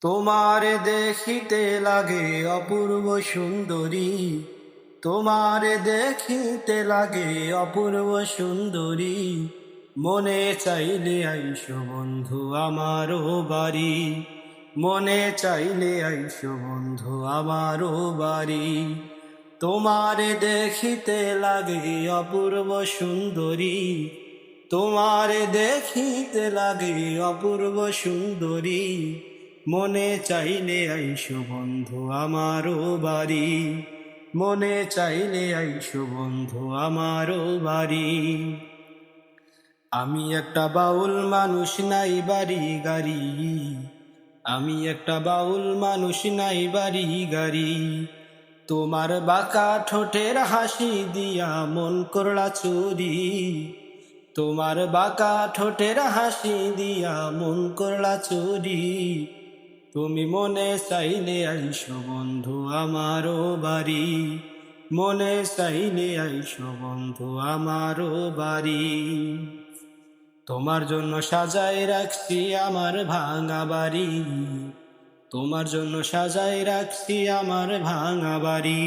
তোমারে দেখিতে লাগে অপূর্ব সুন্দরী, তোমারে দেখিতে লাগে অপূর্ব সুন্দরী। মনে চাইলে আইসো বন্ধু আমারও বাড়ি, মনে চাইলে আইসো বন্ধু আমারও বাড়ি। তোমারে দেখিতে লাগে অপূর্ব সুন্দরী, তোমারে দেখিতে লাগে অপূর্ব সুন্দরী। মনে চাইলে আইসো বন্ধু আমারও বাড়ি, মনে চাইলে আইসো বন্ধু আমারও বাড়ি। আমি একটা বাউল মানুষ, নাই বাড়ি গাড়ি, আমি একটা বাউল মানুষ, নাই বাড়ি গাড়ি। তোমার বাঁকা ঠোঁটের হাসি দিয়া মন করলা চুরি, তোমার বাঁকা ঠোঁটের হাসি দিয়া মন করলা চুরি। তুমি মনে চাইলে আইসো বন্ধু আমারও বাড়ি, মনে চাইলে আইসো বন্ধু আমারও বাড়ি। তোমার জন্য সাজায় রাখছি আমার ভাঙা বাড়ি, তোমার জন্য সাজায় রাখছি আমার ভাঙা বাড়ি।